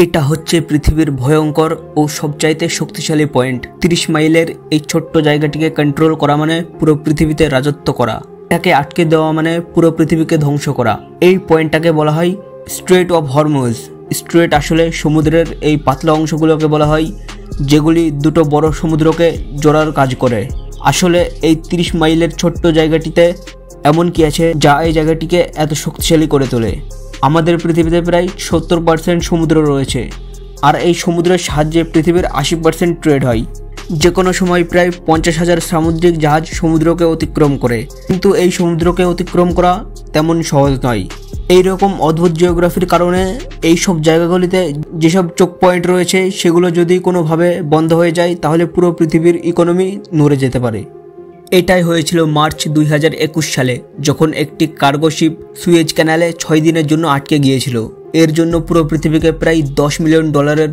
এটা হচ্ছে পৃথিবীর ভয়ঙ্কর ও সবচাইতে শক্তিশালী পয়েন্ট। 30 মাইলের এই ছোট্ট জায়গাটিকে কন্ট্রোল করা মানে পুরো পৃথিবীতে রাজত্ব করা, এটাকে আটকে দেওয়া মানে পুরো পৃথিবীকে ধ্বংস করা। এই পয়েন্টটাকে বলা হয় স্ট্রেট অফ হরমুজ। স্ট্রেট আসলে সমুদ্রের এই পাতলা অংশগুলোকে বলা হয়, যেগুলি দুটো বড় সমুদ্রকে জোড়ার কাজ করে। আসলে এই 30 মাইলের ছোট্ট জায়গাটিতে এমন কি আছে যা এই জায়গাটিকে এত শক্তিশালী করে তোলে? আমাদের পৃথিবীতে প্রায় 70% সমুদ্র রয়েছে, আর এই সমুদ্রের সাহায্যে পৃথিবীর 80% ট্রেড হয়। যে কোনো সময় প্রায় 50,000 সামুদ্রিক জাহাজ সমুদ্রকে অতিক্রম করে, কিন্তু এই সমুদ্রকে অতিক্রম করা তেমন সহজ নয়। এইরকম অদ্ভুত জিওগ্রাফির কারণে এই সব জায়গাগুলিতে যেসব চোক পয়েন্ট রয়েছে সেগুলো যদি কোনোভাবে বন্ধ হয়ে যায় তাহলে পুরো পৃথিবীর ইকোনমি নড়ে যেতে পারে। এটাই হয়েছিল মার্চ 2021 সালে, যখন একটি কার্গো শিপ সুয়েজ ক্যানালে 6 দিনের জন্য আটকে গিয়েছিল। এর জন্য পুরো পৃথিবীকে প্রায় $10 মিলিয়ন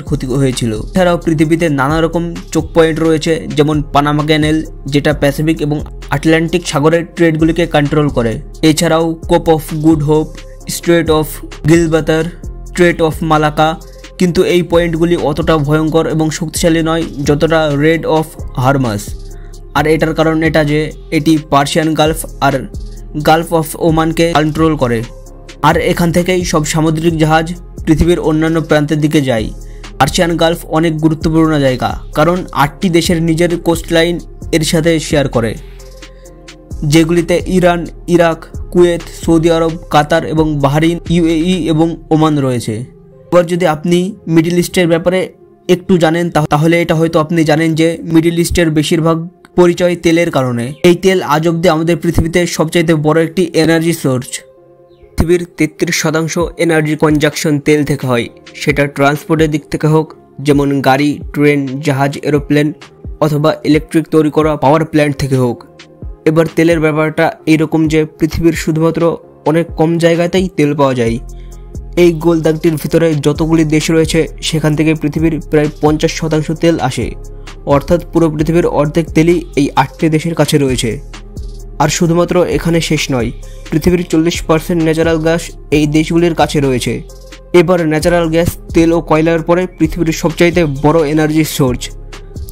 ক্ষতি হয়েছিল। এছাড়াও পৃথিবীতে নানা রকম চোক পয়েন্ট রয়েছে, যেমন পানামা ক্যানেল, যেটা প্যাসিফিক এবং আটলান্টিক সাগরের ট্রেডগুলিকে কন্ট্রোল করে। এছাড়াও কোপ of good hope, strait of Gilbert, strait of Malacca. কিন্তু এই পয়েন্টগুলি অতটা ভয়ঙ্কর এবং শক্তিশালী নয় যতটা রেড অফ হরমুজ। আর এটার কারণ এটা যে এটি পার্সিয়ান গালফ আর গালফ অফ ওমানকে কন্ট্রোল করে, আর এখান থেকেই সব সামুদ্রিক জাহাজ পৃথিবীর অন্যান্য প্রান্তের দিকে যায়। পার্সিয়ান গালফ অনেক গুরুত্বপূর্ণ জায়গা, কারণ 8টি দেশের নিজের কোস্টলাইন এর সাথে শেয়ার করে, যেগুলিতে ইরান, ইরাক, কুয়েত, সৌদি আরব, কাতার এবং বাহরিন, UAE এবং ওমান রয়েছে। এবার যদি আপনি মিডল ইস্টের ব্যাপারে একটু জানেন তাহলে এটা হয়তো আপনি জানেন যে মিডল ইস্টের বেশিরভাগ পরিচয় তেলের কারণে। এই তেল আজ অব্দি আমাদের পৃথিবীতে সবচাইতে বড় একটি এনার্জি সোর্স। পৃথিবীর 33% এনার্জি কনজাকশন তেল থেকে হয়, সেটা ট্রান্সপোর্টের দিক থেকে হোক, যেমন গাড়ি, ট্রেন, জাহাজ, এরোপ্লেন, অথবা ইলেকট্রিক তৈরি করা পাওয়ার প্ল্যান্ট থেকে হোক। এবার তেলের ব্যাপারটা এইরকম যে পৃথিবীর শুধুমাত্র অনেক কম জায়গাতেই তেল পাওয়া যায়। এই গোল দাগটির ভিতরে যতগুলি দেশ রয়েছে সেখান থেকে পৃথিবীর প্রায় 50% তেল আসে, অর্থাৎ পুরো পৃথিবীর অর্ধেক তেলই এই 8টি দেশের কাছে রয়েছে। আর শুধুমাত্র এখানে শেষ নয়, পৃথিবীর 40% ন্যাচারাল গ্যাস এই দেশগুলির কাছে রয়েছে। এবার ন্যাচারাল গ্যাস, তেল ও কয়লার পরে পৃথিবীর সবচাইতে বড় এনার্জি সোর্স।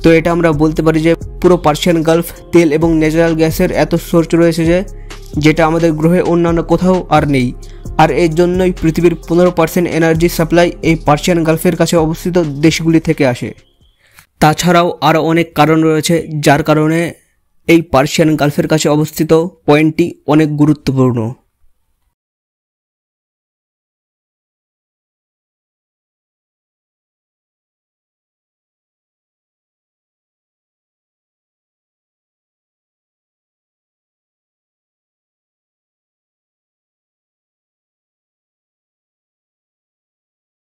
তো এটা আমরা বলতে পারি যে পুরো পার্সিয়ান গালফ তেল এবং ন্যাচারাল গ্যাসের এত সোর্স রয়েছে যেটা আমাদের গ্রহে অন্যান্য কোথাও আর নেই। আর এর জন্যই পৃথিবীর 15% এনার্জি সাপ্লাই এই পার্সিয়ান গালফের কাছে অবস্থিত দেশগুলি থেকে আসে। তাছাড়াও আরও অনেক কারণ রয়েছে যার কারণে এই পার্সিয়ান গালফের কাছে অবস্থিত পয়েন্টটি অনেক গুরুত্বপূর্ণ।